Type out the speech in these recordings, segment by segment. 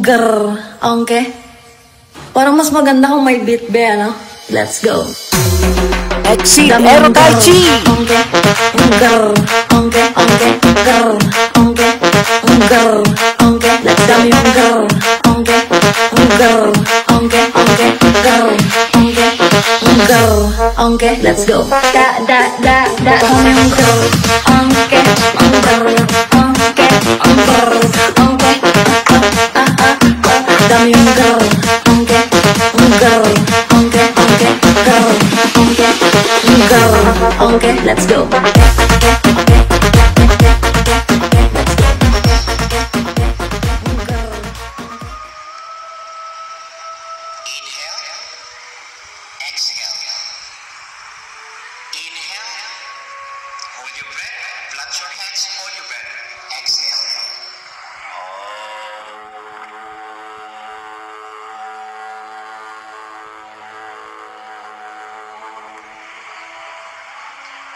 grrr, okay? Parang mas maganda kung may beat be, ano? Let's go. Exceed Aero Tai Chi. Okay, grrr, okay, okay, grrr, okay, grrr, okay. Let's dami yung grrr, okay, grrr, okay, okay, grrr, okay, grrr, okay. Let's go. Da, da, da, da, dami yung grrr, okay, grrr, okay, grrr, okay. Dami yung grrr, okay, grrr, okay, okay, grrr, okay, grrr, okay. Let's go.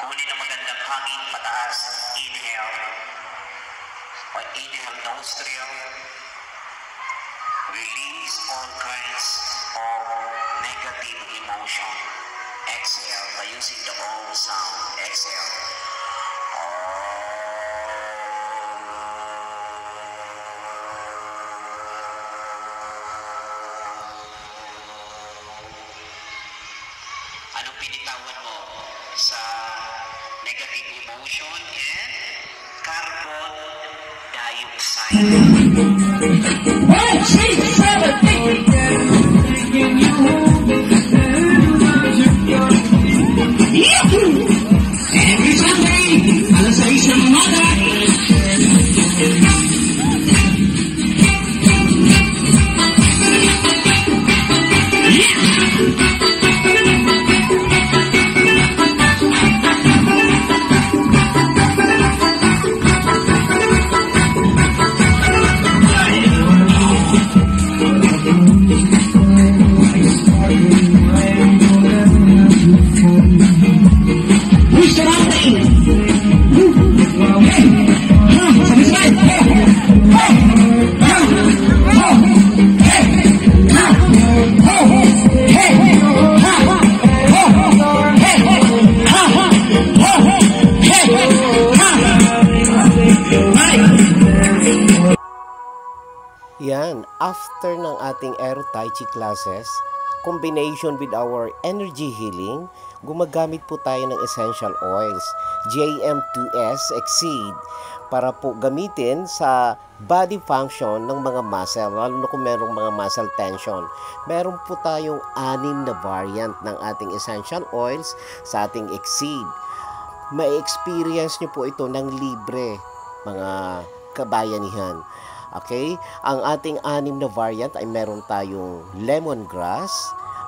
Kunin ang magandang hangin pataas. Inhale. Or inhale nostril. Release all kinds of negative emotion. Exhale by using the O sound. Exhale. Anong pinitawan mo sa negative emotion and carbon dioxide? Yan, after ng ating Aero Tai Chi classes, combination with our energy healing, gumagamit po tayo ng essential oils, JM2S Exceed, para po gamitin sa body function ng mga muscle, lalo na kung merong mga muscle tension. Meron po tayong 6 na variant ng ating essential oils sa ating Exceed. May-experience nyo po ito ng libre, mga kabayanihan. Okay? Ang ating 6 na variant ay meron tayong lemongrass,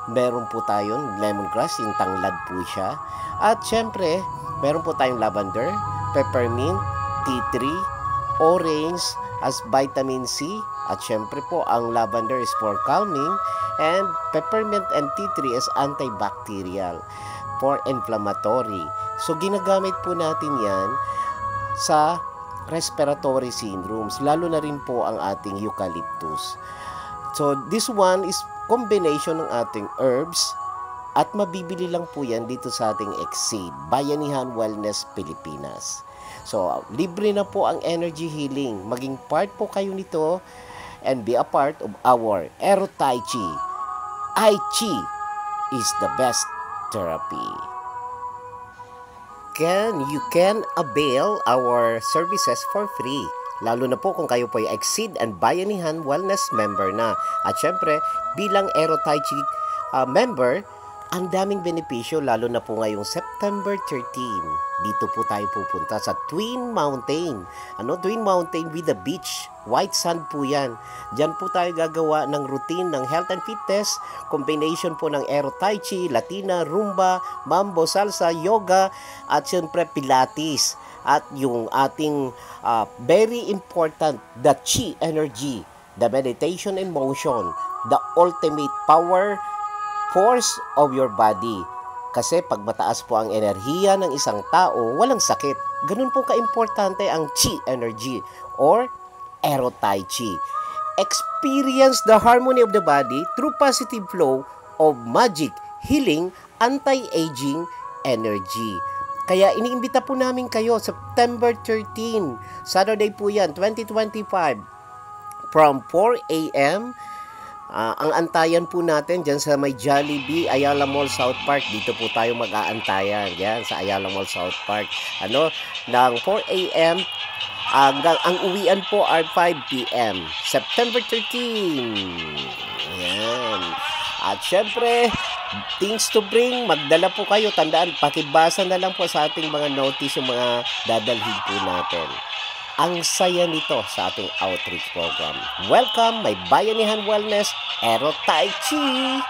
meron po tayong lemongrass, yung tanglad po siya. At syempre, meron po tayong lavender, peppermint, tea tree, orange as vitamin C. At syempre po, ang lavender is for calming, and peppermint and tea tree is antibacterial, for inflammatory. So, ginagamit po natin yan sa respiratory syndromes, lalo na rin po ang ating eucalyptus. So, this one is combination ng ating herbs at mabibili lang po yan dito sa ating Exceed, Bayanihan Wellness Pilipinas. So, libre na po ang energy healing. Maging part po kayo nito and be a part of our Aero Tai Chi. I Chi is the best therapy. You can avail our services for free. Lalo na po kung kayo po ay Exceed and Bayanihan Wellness member na. At syempre, bilang Aero Tai Chi member, ang daming benepisyo, lalo na po ngayong September 13. Dito po tayo pupunta sa Twin Mountain. Twin Mountain with the beach. White sand po yan. Diyan po tayo gagawa ng routine ng health and fitness. Combination po ng Aero Tai Chi, Latina, Rumba, Mambo, Salsa, Yoga, at syempre Pilates. At yung ating very important, the Chi energy, the meditation and motion, the ultimate power force of your body. Kasi pag mataas po ang enerhiya ng isang tao, walang sakit. Ganun po ka-importante ang Chi energy or Aero Tai Chi. experience the harmony of the body through positive flow of magic, healing, anti-aging energy. Kaya iniimbita po namin kayo September 13, Saturday po yan, 2025, from 4 a.m. Ang antayan po natin dyan sa may Jollibee, Ayala Mall, South Park. Dito po tayo mag-aantayan. Yan, sa Ayala Mall, South Park. Ng 4 a.m. Ang uwian po ay 5 p.m. September 13. Yan. At syempre, things to bring, magdala po kayo. Tandaan, pakibasa na lang po sa ating mga notice yung mga dadalhin po natin. Ang saya nito sa ating outreach program. Welcome, my Bayanihan Wellness, Aero Tai Chi!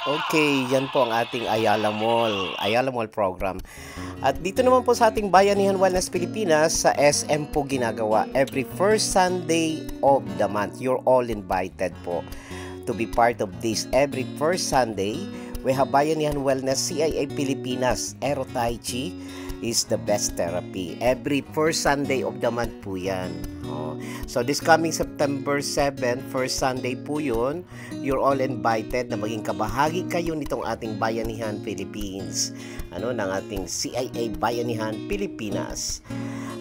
Okay, yan po ang ating Ayala Mall program. At dito naman po sa ating Bayanihan Wellness Pilipinas, sa SM po ginagawa every first Sunday of the month. You're all invited po to be part of this. Every first Sunday, we have Bayanihan Wellness CIA Pilipinas. Aero Tai Chi is the best therapy. Every first Sunday of the month po yan. So this coming September 7, first Sunday po yun. You're all invited na maging kabahagi kayo nitong ating Bayanihan Philippines. Ng ating CIA Bayanihan Pilipinas.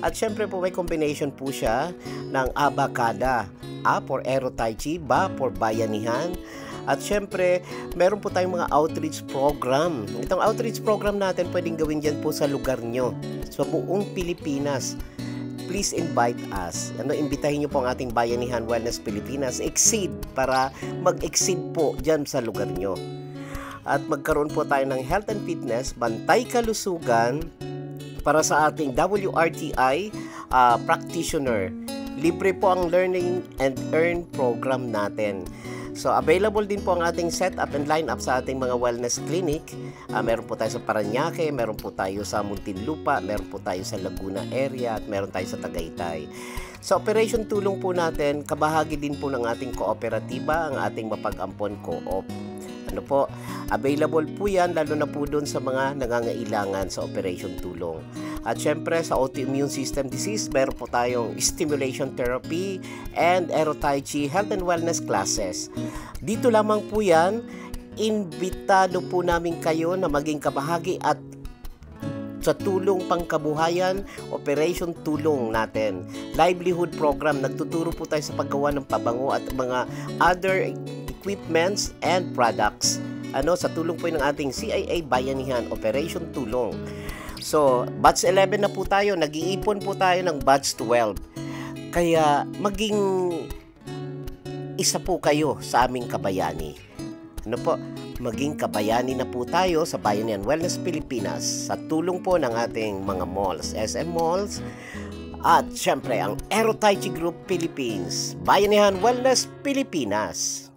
At syempre po may combination po siya ng Abacada. A for Aero Tai Chi, Ba for Bayanihan. At syempre, meron po tayong mga outreach program. Itong outreach program natin pwedeng gawin dyan po sa lugar nyo. Sa buong Pilipinas. Please invite us. Imbitahin nyo po ang ating Bayanihan Wellness Pilipinas. Exceed para mag-exceed po dyan sa lugar nyo. At magkaroon po tayo ng health and fitness, bantay kalusugan para sa ating WRTI practitioner. Libre po ang Learning and Earn program natin. So, available din po ang ating setup and lineup sa ating mga wellness clinic. Meron po tayo sa Parañaque, meron po tayo sa Muntinlupa, meron po tayo sa Laguna area, at meron tayo sa Tagaytay. Sa operation tulong po natin, kabahagi din po ng ating kooperatiba, ang ating Mapag-Ampon Co-op. Available po yan, lalo na po doon sa mga nangangailangan sa operation tulong. At syempre, sa autoimmune system disease, meron po tayong stimulation therapy and Aero Tai Chi health and wellness classes. Dito lamang po yan, imbitado po namin kayo na maging kabahagi at sa tulong pangkabuhayan, operation tulong natin. Livelihood program, nagtuturo po tayo sa paggawa ng pabango at mga other equipments and products. Sa tulong po ng ating CIA Bayanihan Operation Tulong. So, batch 11 na po tayo, nag-iipon po tayo ng batch 12. Kaya, maging isa po kayo sa aming kabayani. Maging kabayani na po tayo sa Bayanihan Wellness Pilipinas sa tulong po ng ating mga malls, SM Malls, at syempre ang Aero Tai Chi Group Philippines, Bayanihan Wellness Pilipinas.